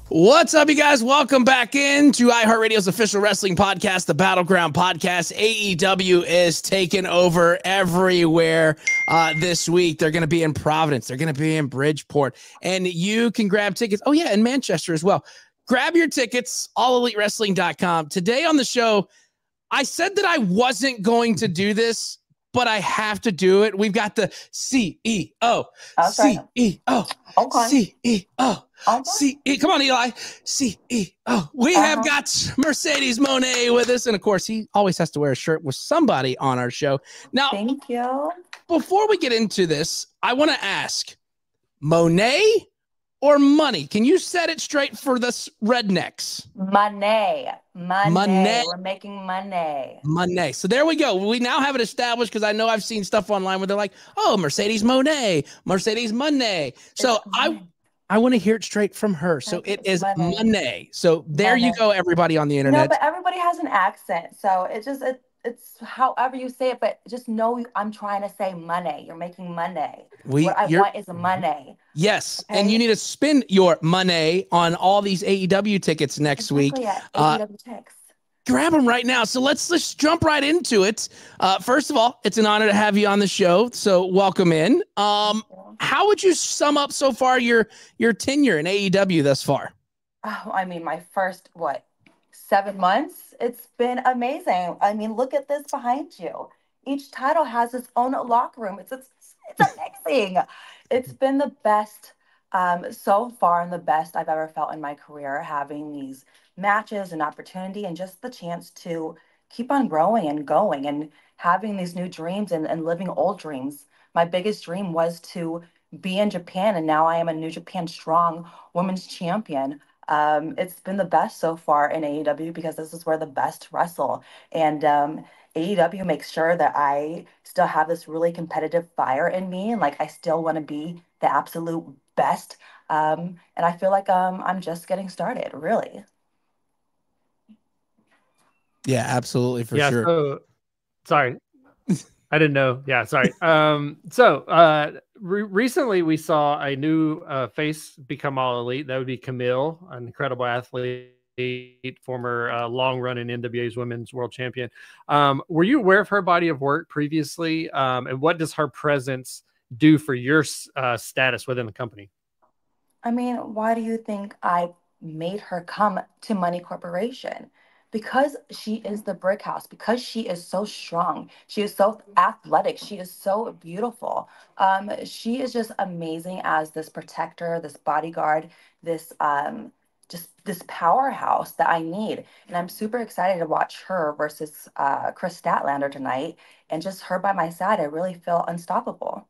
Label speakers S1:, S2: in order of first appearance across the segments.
S1: What's up, you guys? Welcome back into iHeartRadio's official wrestling podcast, the Battleground Podcast. AEW is taking over everywhere this week. They're going to be in Providence. They're going to be in Bridgeport. And you can grab tickets. Oh, yeah, in Manchester as well. Grab your tickets, allelitewrestling.com. Today on the show, I said that I wasn't going to do this, but I have to do it. We've got the CEO, CEO, CEO. Come on, Eli. CEO. We have got Mercedes Moné with us. And of course, he always has to wear a shirt with somebody on our show. Now,
S2: thank you.
S1: Before we get into this, I want to ask, Moné or money? Can you set it straight for the rednecks?
S2: Money. We're making money.
S1: Moné. So there we go. We now have it established because I know I've seen stuff online where they're like, oh, Mercedes Moné, Mercedes Moné. So I want to hear it straight from her. So it is Moné. So there you go, everybody on the internet.
S2: No, but everybody has an accent. So it's however you say it, but just know I'm trying to say money. You're making money. What I want is money.
S1: Yes. Okay? And you need to spend your money on all these AEW tickets next week.
S2: AEW tickets.
S1: Grab them right now. So let's jump right into it. First of all, it's an honor to have you on the show. So welcome in. How would you sum up so far your tenure in AEW thus far?
S2: Oh, I mean, my first 7 months. It's been amazing. I mean, look at this behind you. Each title has its own locker room. It's amazing. It's been the best so far, and the best I've ever felt in my career, having these matches and opportunity and just the chance to keep on growing and going and having these new dreams and living old dreams. My biggest dream was to be in Japan, and now I am a New Japan Strong Women's Champion. It's been the best so far in AEW because this is where the best wrestle. And AEW makes sure that I still have this really competitive fire in me. And I still want to be the absolute best. And I feel like I'm just getting started, really.
S1: Yeah, absolutely. For sure.
S3: So, sorry. I didn't know. Yeah, sorry. Recently we saw a new face become All Elite. That would be Kamille, an incredible athlete, former long-running NWA's Women's World Champion. Were you aware of her body of work previously? And what does her presence do for your status within the company?
S2: I mean, why do you think I made her come to Money Corporation? Because she is the brick house, because she is so strong, she is so athletic, she is so beautiful. She is just amazing as this protector, this bodyguard, this just this powerhouse that I need. And I'm super excited to watch her versus Chris Statlander tonight. And just her by my side, I really feel unstoppable.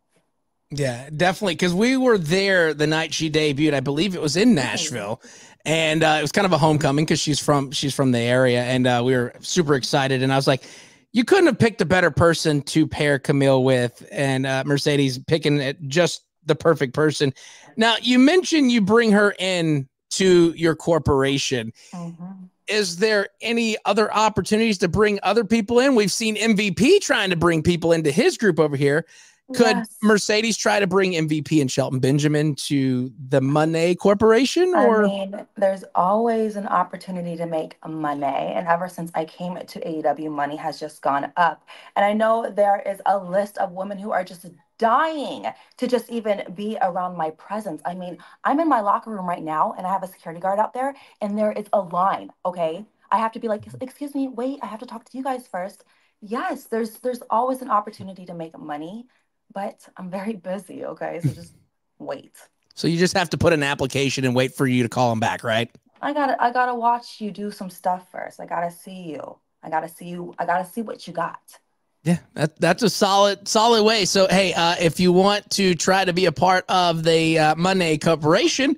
S1: Yeah, definitely. Because we were there the night she debuted. I believe it was in Nashville. And it was kind of a homecoming because she's from the area. And we were super excited. And I was like, you couldn't have picked a better person to pair Kamille with. And Mercedes picking just the perfect person. Now, you mentioned you bring her in to your corporation. Mm-hmm. Is there any other opportunities to bring other people in? We've seen MVP trying to bring people into his group over here. Could Mercedes try to bring MVP and Shelton Benjamin to the Moné Corporation? Or
S2: I mean, there's always an opportunity to make money. And ever since I came to AEW, money has just gone up. And I know there is a list of women who are just dying to just even be around my presence. I mean, I'm in my locker room right now and I have a security guard out there and there is a line, okay? I have to be like, excuse me, wait, I have to talk to you guys first. Yes, there's always an opportunity to make money. But I'm very busy, okay? So just wait.
S1: So you just have to put an application and wait for you to call them back, right?
S2: I gotta watch you do some stuff first. I gotta see you. I gotta see what you got.
S1: Yeah, that's a solid way. So hey, if you want to try to be a part of the Moné Corporation,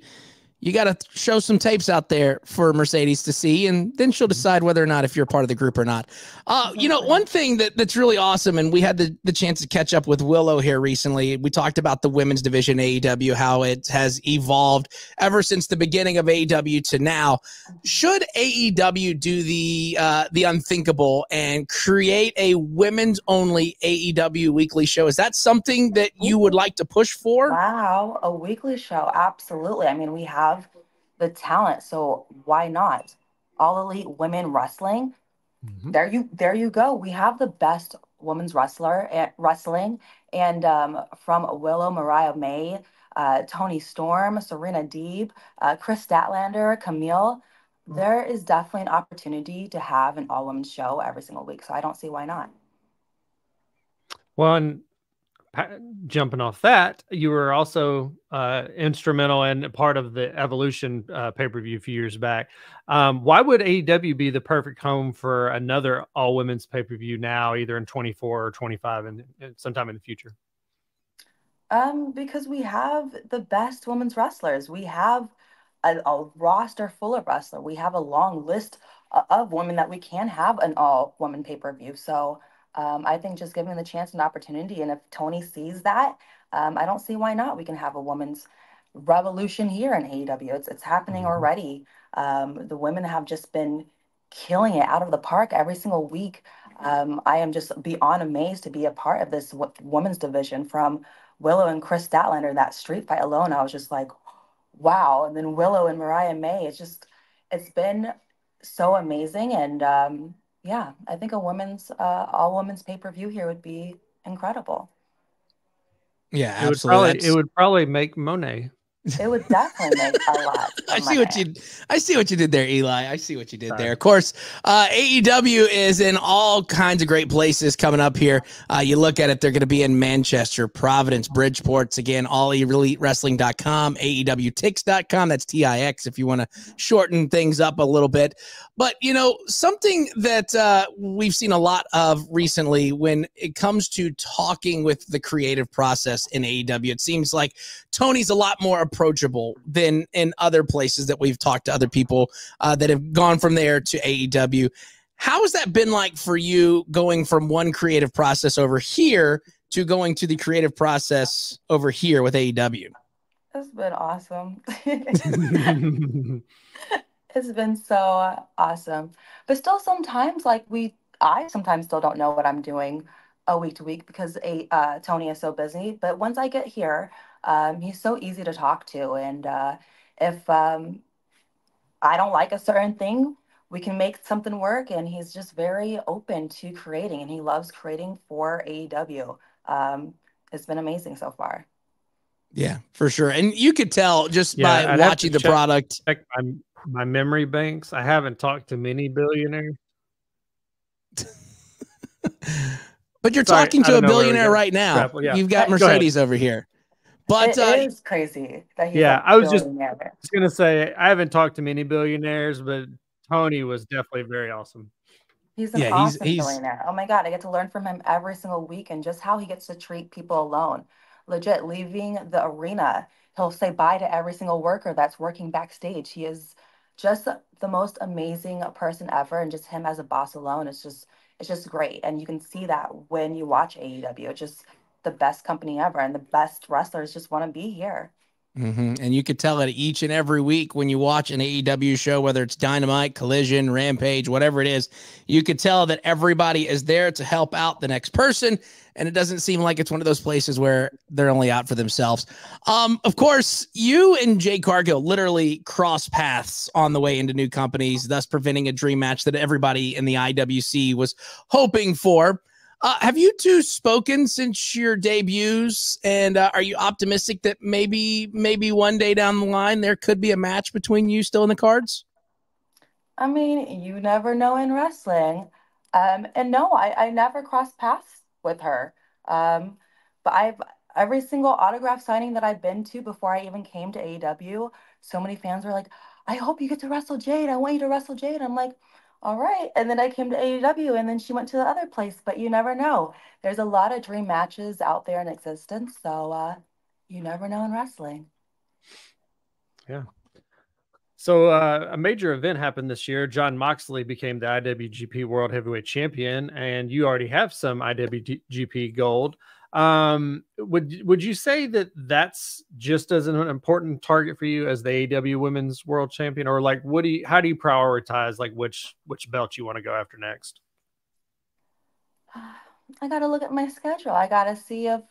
S1: you got to show some tapes out there for Mercedes to see, and then she'll decide whether or not if you're part of the group or not. One thing that's really awesome, and we had the chance to catch up with Willow here recently. We talked about the women's division AEW, how it has evolved ever since the beginning of AEW to now. Should AEW do the unthinkable and create a women's only AEW weekly show? Is that something that you would like to push for?
S2: Wow, a weekly show. Absolutely. I mean, we have the talent, so why not? All Elite Women Wrestling.
S3: Mm-hmm.
S2: There you go. We have the best women's wrestling, and from Willow, Mariah May, Tony Storm, Serena Deeb, Chris Statlander, Kamille. There is definitely an opportunity to have an all-women's show every single week, so I don't see why not.
S3: Well, and jumping off that, you were also instrumental and part of the Evolution pay-per-view a few years back. Why would AEW be the perfect home for another all-women's pay-per-view now, either in 24 or 25 and sometime in the future?
S2: Because we have the best women's wrestlers. We have a roster full of wrestlers. We have a long list of women that we can have an all-woman pay-per-view. So I think just giving the chance and opportunity, and if Tony sees that, I don't see why not. We can have a women's revolution here in AEW. It's happening already. The women have just been killing it out of the park every single week. I am just beyond amazed to be a part of this women's division. From Willow and Chris Statlander, that street fight alone, I was just like, wow. And then Willow and Mariah May, it's been so amazing. And yeah, I think a all women's pay-per-view here would be incredible.
S1: Yeah, absolutely.
S3: It would probably make Moné.
S2: It would definitely make a lot.
S1: I see what you did there, Eli. I see what you did there. Of course, AEW is in all kinds of great places coming up here. You look at it, they're going to be in Manchester, Providence, Bridgeport's, again, allelitewrestling.com, AEWTix.com. That's TIX if you want to shorten things up a little bit. But, something that we've seen a lot of recently when it comes to talking with the creative process in AEW, it seems like Tony's a lot more approachable than in other places that we've talked to other people that have gone from there to AEW. How has that been like for you, going from one creative process over here to going to the creative process over here with AEW?
S2: It's been awesome. It's been so awesome. But still sometimes I sometimes still don't know what I'm doing a week to week because Tony is so busy. But once I get here, he's so easy to talk to. And if I don't like a certain thing, we can make something work. And he's just very open to creating, and he loves creating for AEW. It's been amazing so far.
S1: Yeah, for sure. And you could tell just by watching the product.
S3: Check my memory banks. I haven't talked to many billionaires.
S1: But you're talking to a billionaire right now. Yeah. You've got Mercedes over here. But
S2: it is crazy that he's
S3: I was just going to say, I haven't talked to many billionaires, but Tony was definitely very awesome.
S2: He's an awesome billionaire. Oh my God, I get to learn from him every single week, and just how he gets to treat people alone. Legit, leaving the arena, he'll say bye to every single worker that's working backstage. He is just the most amazing person ever, and just him as a boss alone, it's just great. And you can see that when you watch AEW. It's just the best company ever, and the best wrestlers just want to be here.
S1: And you could tell it each and every week when you watch an AEW show, whether it's Dynamite, Collision, Rampage, whatever it is, you could tell that everybody is there to help out the next person. And it doesn't seem like it's one of those places where they're only out for themselves. Of course, you and Jay Cargill literally cross paths on the way into new companies, thus preventing a dream match that everybody in the IWC was hoping for. Have you two spoken since your debuts? And are you optimistic that maybe one day down the line there could be a match between you still in the cards?
S2: I mean, you never know in wrestling. And no, I never crossed paths with her. But every single autograph signing that I've been to before I even came to AEW, so many fans were like, I hope you get to wrestle Jade. I want you to wrestle Jade. I'm like, all right. And then I came to AEW, and then she went to the other place, but you never know. There's a lot of dream matches out there in existence. So you never know in wrestling.
S3: Yeah. So a major event happened this year. John Moxley became the IWGP World Heavyweight Champion, and you already have some IWGP Gold. Would you say that that's just as an important target for you as the AEW Women's World Champion, or like how do you prioritize like which belt you want to go after next?
S2: I got to look at my schedule. I got to see if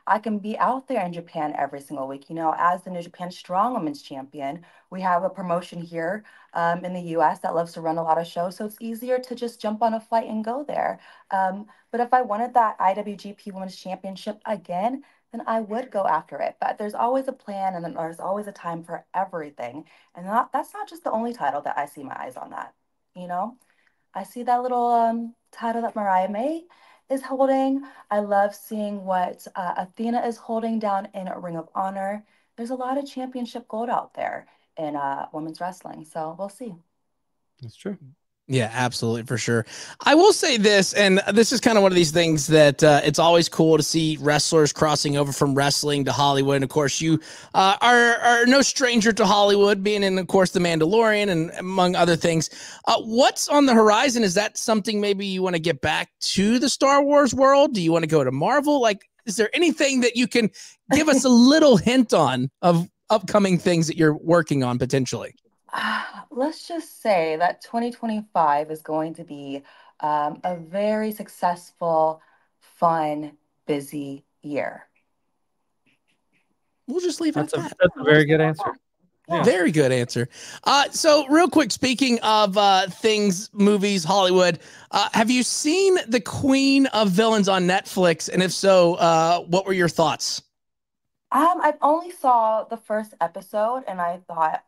S2: I can be out there in Japan every single week. You know, as the New Japan Strong Women's Champion, we have a promotion here in the US that loves to run a lot of shows. So it's easier to just jump on a flight and go there. But if I wanted that IWGP Women's Championship again, then I would go after it. But there's always a plan and then there's always a time for everything. And that's not just the only title that I see my eyes on that, you know? I see that little title that Mariah May is holding. I love seeing what Athena is holding down in Ring of Honor. There's a lot of championship gold out there in women's wrestling. So we'll see.
S3: That's true.
S1: Yeah, absolutely, for sure. I will say this, and this is kind of one of these things that it's always cool to see wrestlers crossing over from wrestling to Hollywood. And of course, you are no stranger to Hollywood, being in, of course, The Mandalorian and among other things. What's on the horizon? Is that something maybe you want to get back to the Star Wars world? Do you want to go to Marvel? Like, is there anything that you can give us a little hint on of upcoming things that you're working on potentially?
S2: Let's just say that 2025 is going to be a very successful, fun, busy year.
S1: We'll just leave it at that.
S3: That's a very good answer.
S1: Yeah. Very good answer. So real quick, speaking of things, movies, Hollywood, have you seen The Queen of Villains on Netflix? And if so, what were your thoughts?
S2: I've only saw the first episode and I thought,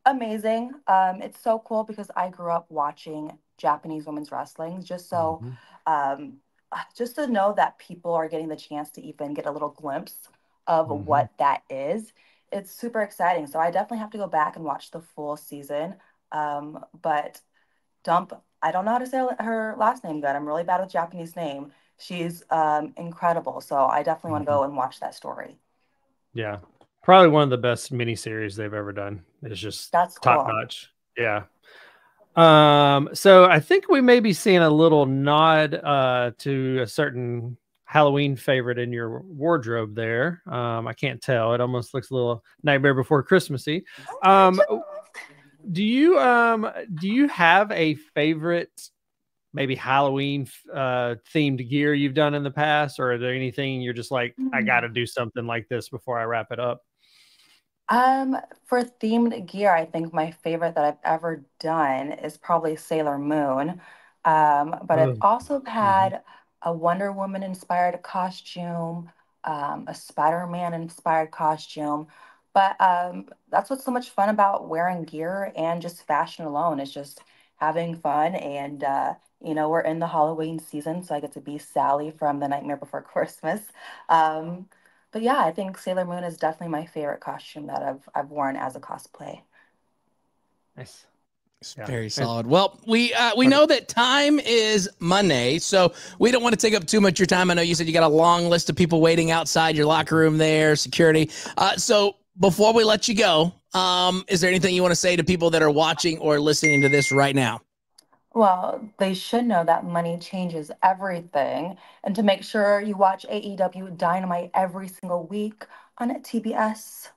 S2: amazing. It's so cool because I grew up watching Japanese women's wrestling just to know that people are getting the chance to even get a little glimpse of what that is. It's super exciting. So I definitely have to go back and watch the full season. But I don't know how to say her last name good. I'm really bad with Japanese name. She's incredible. So I definitely want to go and watch that story.
S3: Yeah. Probably one of the best miniseries they've ever done. It's just
S2: That's
S3: top
S2: cool.
S3: notch. Yeah. So I think we may be seeing a little nod to a certain Halloween favorite in your wardrobe there. I can't tell. It almost looks a little Nightmare Before Christmassy. Do you have a favorite maybe Halloween themed gear you've done in the past, or are there anything you're just like, I got to do something like this before I wrap it up?
S2: For themed gear, I think my favorite that I've ever done is probably Sailor Moon. But I've also had a Wonder Woman inspired costume, a Spider-Man inspired costume. But that's what's so much fun about wearing gear and just fashion alone is just having fun. And, we're in the Halloween season, so I get to be Sally from The Nightmare Before Christmas. But yeah, I think Sailor Moon is definitely my favorite costume that I've worn as a cosplay.
S3: Nice.
S1: Yeah. Very solid. Well, we know that time is money, so we don't want to take up too much of your time. I know you said you got a long list of people waiting outside your locker room there, security. So before we let you go, is there anything you want to say to people that are watching or listening to this right now?
S2: Well, they should know that money changes everything. And to make sure you watch AEW Dynamite every single week on TBS.